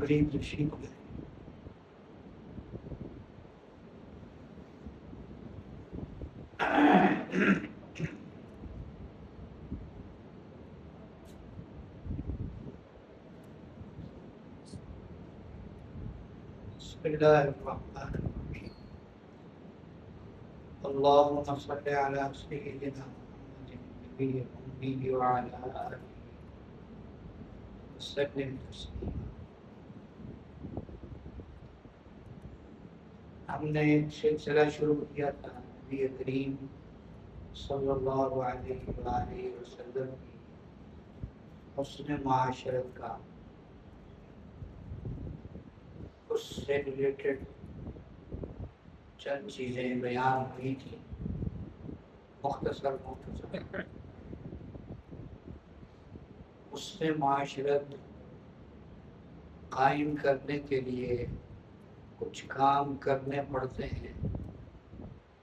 قریب تشریف لائے۔ بسم اللہ الرحمن الرحیم۔ اللهم صل على سيدنا محمد النبي الأمي وعلى آله وسلم تسليما۔ ہم نے ایک سلسلہ شروع کیا تھا نبی کریم صلی اللہ علیہ وآلہ وسلم کی حسن معاشرت کا، اس سے ریلیٹڈ چند چیزیں بیان ہوئی تھی، مختصر اس سے معاشرت قائم کرنے کے لیے کچھ کام کرنے پڑتے ہیں،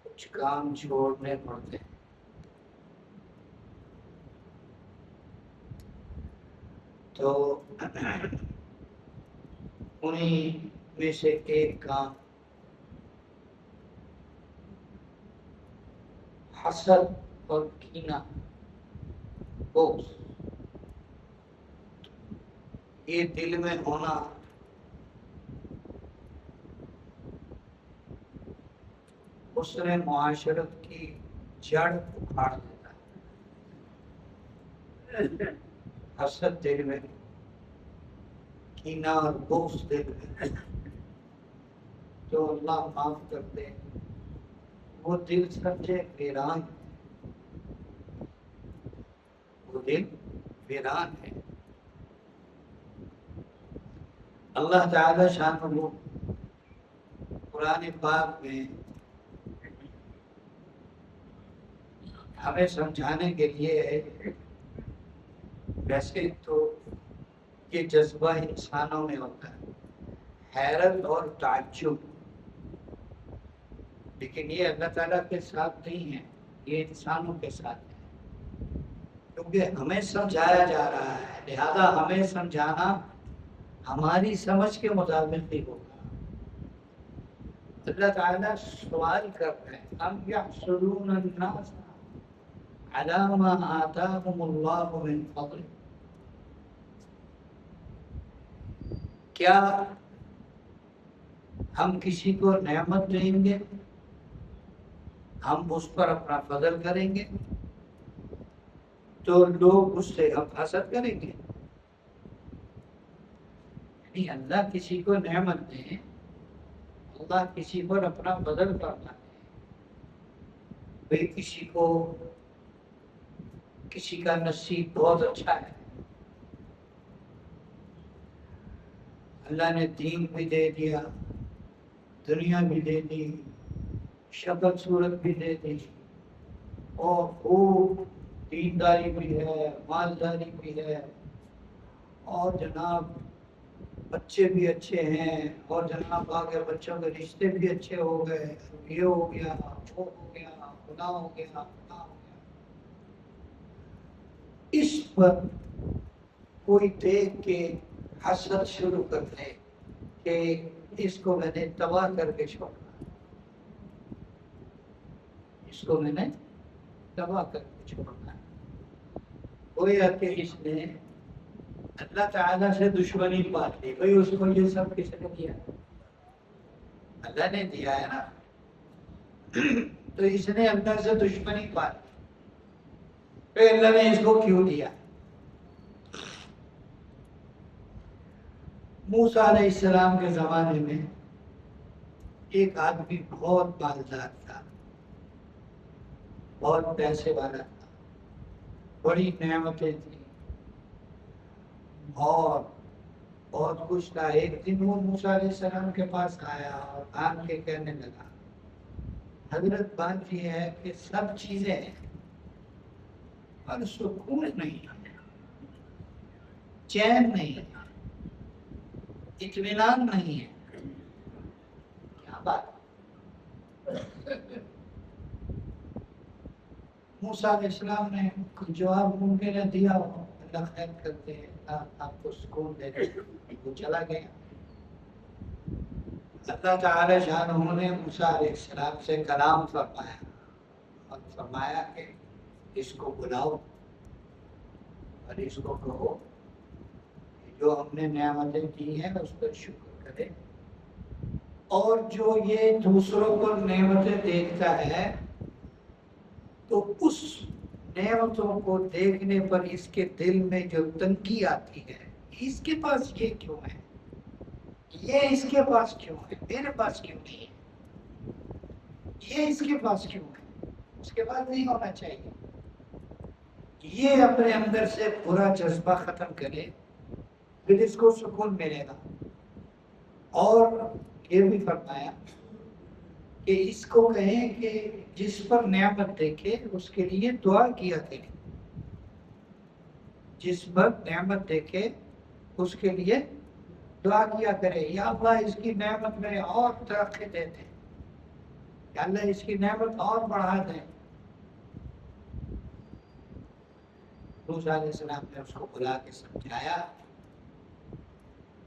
کچھ کام چھوڑنے پڑتے ہیں۔ تو انہی میں سے ایک کام حسد اور کینہ، بغض، یہ دل میں ہونا حسن معاشرت کی جڑ اکھاڑ دیتا ہے۔ حسد دل میں، کینہ اور بغض دل میں، جو اللہ معاف کر دے وہ دل سمجھے ویران، وہ دل ویران ہے۔ اللہ تعالی شانہ قرآن پاک میں ہمیں سمجھانے کے لیے ہے، ویسے تو یہ جذبہ انسانوں میں ہوتا ہے، حیرت اور تعجب، لیکن یہ اللہ تعالیٰ کے ساتھ نہیں ہے، یہ انسانوں کے ساتھ ہے، کیونکہ ہمیں سمجھایا جا رہا ہے، لہذا ہمیں سمجھانا ہماری سمجھ کے مطابق ہی ہوگا۔ اللہ تعالیٰ سوال کر رہے ہیں، ام یحسدون الناس علی ما آتاہم اللہ من فضل، کیا ہم کسی کو نعمت دیں گے، ہم اس پر اپنا فضل کریں گے تو لوگ اس سے ہم حسد کریں گے؟ یعنی اللہ کسی کو نعمت دیں، اللہ کسی پر اپنا فضل کرنا ہے، بھئی کسی کو کسی کا نصیب بہت اچھا ہے، اللہ نے دین بھی دے دیا، دنیا بھی دے دی، شکل صورت بھی دے دی، اور خوب دینداری بھی ہے، مالداری بھی ہے، اور جناب بچے بھی اچھے ہیں، اور جناب آگے بچوں کے رشتے بھی اچھے ہو گئے، یہ ہو گیا، وہ ہو گیا، فلاں ہو گیا، فلاں ہو گیا۔ اس پر کوئی دیکھ کے حسد شروع کر دے کہ اس کو میں نے تباہ کر کے چھوڑنا، اس کو میں نے تباہ کر کے چھوڑنا، گویا کہ اس نے اللہ تعالیٰ سے دشمنی پال لی۔ بھئی اس کو یہ سب کس نے دیا؟ اللہ نے دیا ہے نا، تو اس نے اللہ سے دشمنی پال لی، تو اللہ نے اس کو کیوں دیا؟ موسیٰ علیہ السلام کے زمانے میں ایک آدمی بہت مالدار تھا، بہت پیسے والا تھا، بڑی نعمتیں تھیں، اور بہت کچھ تھا۔ ایک دن وہ موسیٰ علیہ السلام کے پاس آیا اور آن کے کہنے لگا، حضرت بات یہ ہے کہ سب چیزیں ہیں پر سکون نہیں ہے، چین نہیں ہے، اطمینان نہیں ہے، کیا بات؟ موسیٰ علیہ السلام نے جواب ممکن ہے دیا، اللہ خیر کرتے ہیں، آپ کو سکون دے دے۔ وہ چلا گیا، اللہ تعالی شانہ نے موسیٰ علیہ السلام سے کلام فرمایا اور فرمایا کہ اس کو بلاؤ اور اس کو کہو کہ جو ہم نے نعمتیں دی ہیں اس پر شکر کرے، اور جو یہ دوسروں پر نعمتیں دیکھتا ہے تو اس نعمتوں کو دیکھنے پر اس کے دل میں جو تنگی آتی ہے، اس کے پاس یہ کیوں ہے، یہ اس کے پاس کیوں ہے، میرے پاس کیوں نہیں ہے، یہ اس کے پاس کیوں ہے، اس کے پاس نہیں ہونا چاہیے، یہ اپنے اندر سے برا جذبہ ختم کرے، پھر اس کو سکون ملے گا۔ اور یہ بھی فرمایا کہ اس کو کہیں کہ جس پر نعمت دیکھے اس کے لیے دعا کیا کرے، جس پر نعمت دیکھے اس کے لیے دعا کیا کرے، یا اللہ اس کی نعمت میں اور ترقی دے دے، یا اللہ اس کی نعمت اور بڑھا دے۔ موسیٰ علیہ السلام نے اس کو بلا کے سمجھایا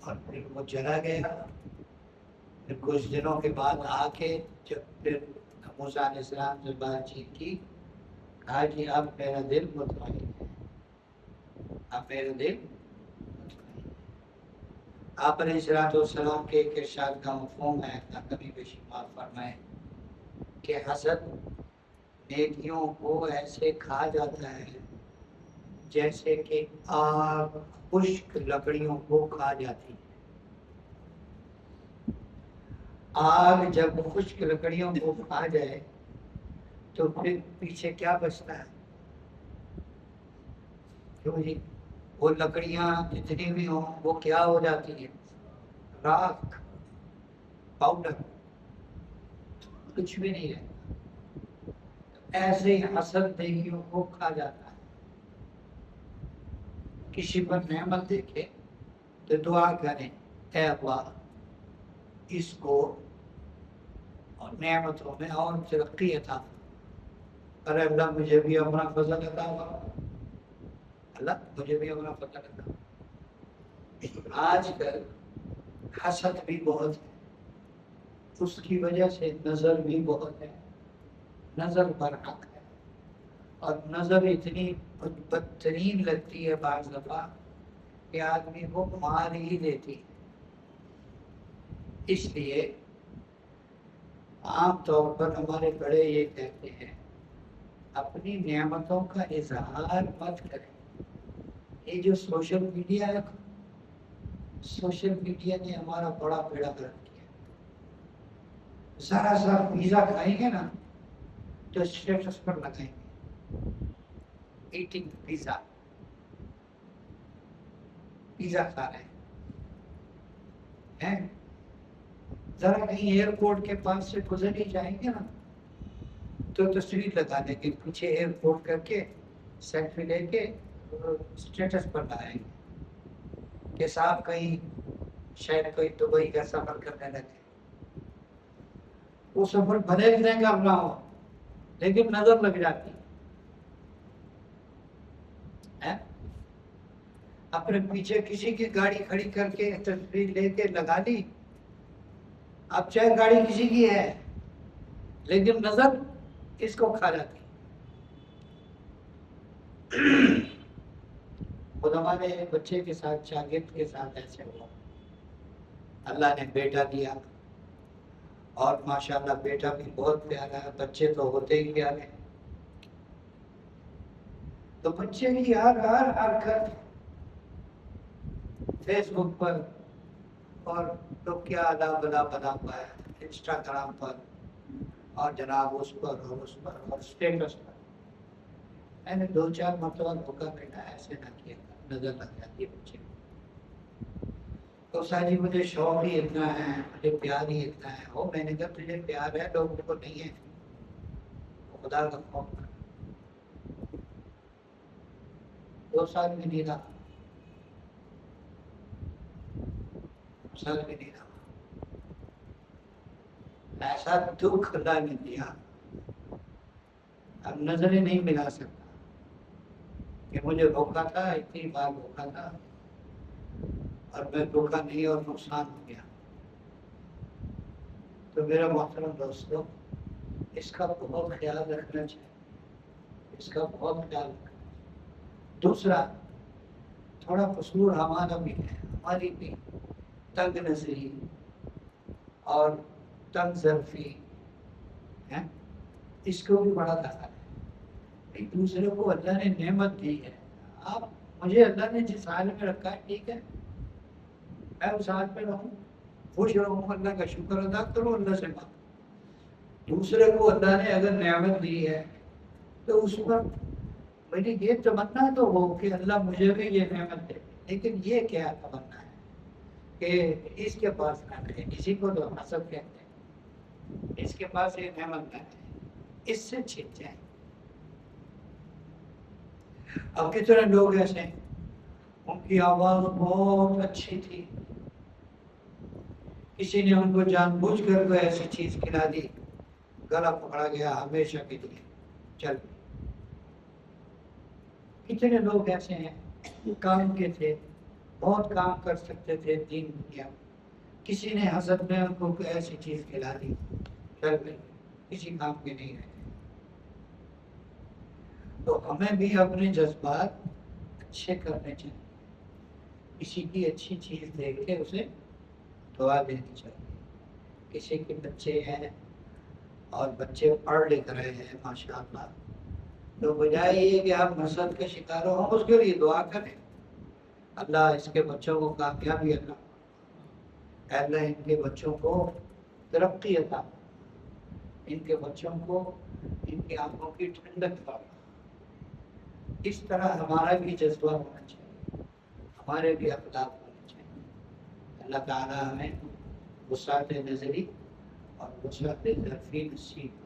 اور پھر وہ چلا گیا۔ پھر کچھ دنوں کے بعد آ کے جب پھر موسیٰ علیہ السلام سے بات چیت کی، کہا کہ اب میرا دل مطمئن ہے، اب میرا دل مطمئن ہے۔ آپ علیہ السلام کے ایک ارشاد کا مفہوم ہے، کبھی بھی معاف فرمائے، کہ حسد نیکیوں کو ایسے کھا جاتا ہے جیسے کہ آگ خشک لکڑیوں کو کھا جاتی ہے۔ آگ جب خشک لکڑیوں کو کھا جائے تو پھر پیچھے کیا بچتا ہے؟ کیوں جی؟ وہ لکڑیاں جتنی بھی ہوں وہ کیا ہو جاتی ہیں؟ راکھ، پاؤڈر، کچھ بھی نہیں رہتا۔ ایسے ہی حسد نیکیوں کو کھا جاتا ہے۔ کسی پر نعمت دیکھے تو دعا کریں، اے اللہ اس کو اور نعمتوں میں اور ترقی عطا، ارے اللہ مجھے بھی اپنا فضل عطا فرما، اللہ مجھے بھی اپنا فضل عطا۔ آج کل حسد بھی بہت ہے، اس کی وجہ سے نظر بھی بہت ہے، نظر برحق ہے، اور نظر اتنی بدترین لگتی ہے بعض دفعہ کہ آدمی کو مار ہی دیتی ہے۔ اس لیے عام طور پر ہمارے بڑے یہ کہتے ہیں اپنی نعمتوں کا اظہار مت کریں۔ یہ جو سوشل میڈیا ہے، سوشل میڈیا نے ہمارا بڑا بیڑا گرک کیا۔ ذرا سا پیزا کھائیں گے نا تو اسٹیٹس پر لگائیں گے، ایٹنگ پیزا، پیزا کھا رہے ہیں۔ ذرا کہیں ایئرپورٹ کے پاس سے گزر ہی جائیں گے نا تو تصویر لگا دیں گے، پیچھے ایئرپورٹ کر کے سیلفی لے کے اسٹیٹس پر لگائیں گے کہ صاحب کہیں شاید کوئی دبئی کا سفر کرنے لگے۔ وہ سفر بھلے بھی نہیں کرنا ہو لیکن نظر لگ جاتی ہے۔ اپنے پیچھے کسی کی گاڑی کھڑی کر کے تصویر لے کے لگا لی، اب چاہے گاڑی کسی کی ہے لیکن نظر اس کو کھا جاتی۔ خود ہمارے بچے کے ساتھ، شاگرد کے ساتھ ایسے ہوا، اللہ نے بیٹا دیا اور ماشاءاللہ بیٹا بھی بہت پیارا ہے، بچے تو ہوتے ہی پیارے ہیں۔ تو بچے کی ہر حرکت فیس بک پر اور تو کیا ادا بدا بنا ہوا ہے انسٹاگرام پر اور جناب اس پر اور اس پر اور اسٹیٹس پر۔ میں نے 2-4 مرتبہ دھوکا بیٹا ایسے نہ کیا، نظر لگ جاتی ہے بچے کو۔ تو ساری مجھے شوق ہی اتنا ہے، مجھے پیار ہی اتنا ہے، وہ میں نے کہا تجھے پیار ہے لوگوں کو نہیں ہے، خدا کا خوف کر۔ 2 سال میں نہیں رہا، 2 سال میں نہیں رہا، ایسا دکھ خدا نے دیا اب نظریں نہیں ملا سکتا کہ مجھے دھوکا تھا، اتنی بار دھوکا تھا اور میں دھوکا نہیں اور نقصان ہو گیا۔ تو میرا محترم دوستو اس کا بہت خیال رکھنا چاہیے، اس کا بہت خیال رکھنا چاہیے۔ دوسرا تھوڑا قصور ہمارا بھی ہے، ہماری بھی تنگ نظری اور تنگ ظرفی ہے، اس کو بھی بڑا دخل ہے۔ ایک دوسرے کو اللہ نے نعمت دی ہے، آپ مجھے اللہ نے جس حال میں رکھا ہے ٹھیک ہے، میں اس حال میں رہوں، خوش رہوں، اللہ کا شکر ادا کروں، اللہ سے مانگوں۔ دوسرے کو اللہ نے اگر نعمت دی ہے تو اس پر میری یہ تمنا تو ہو کہ اللہ مجھے بھی یہ نعمت دے، لیکن یہ کیا تمنا ہے کہ اس کے پاس نہ رہے، کسی کو تو حسد کہتے ہیں، اس کے پاس یہ نعمت نہ ہے، اس سے چھٹ جائیں۔ اب کتنے لوگ ایسے ہیں ان کی آواز بہت اچھی تھی، کسی نے ان کو جان بوجھ کر کوئی ایسی چیز کھلا دی، گلا پکڑا گیا ہمیشہ کے لیے، چل۔ کتنے لوگ ایسے ہیں کام کے تھے، بہت کام کر سکتے تھے دین دنیا، کسی نے حسد میں ان کو کوئی ایسی چیز کھلا دی، چل گئے، کسی کام کے نہیں رہے۔ تو ہمیں بھی اپنے جذبات اچھے کرنے چاہیے، کسی کی اچھی چیز دیکھ کے اسے دعا دینی چاہیے۔ کسی کے بچے ہیں اور بچے پڑھ لکھ رہے ہیں ماشاءاللہ، تو بجائے یہ کہ آپ حسد کے شکار ہو، ہم اس کے لیے دعا کریں، اللہ اس کے بچوں کو کامیابی عطا، اللہ ان کے بچوں کو ترقی عطا، ان کے بچوں کو ان کی آنکھوں کی ٹھنڈک عطا۔ اس طرح ہمارا بھی جذبہ ہونا چاہیے، ہمارے بھی اخلاق ہونے چاہیے۔ اللہ تعالیٰ ہمیں وسعت نظری اور وسعت ظرفی نصیب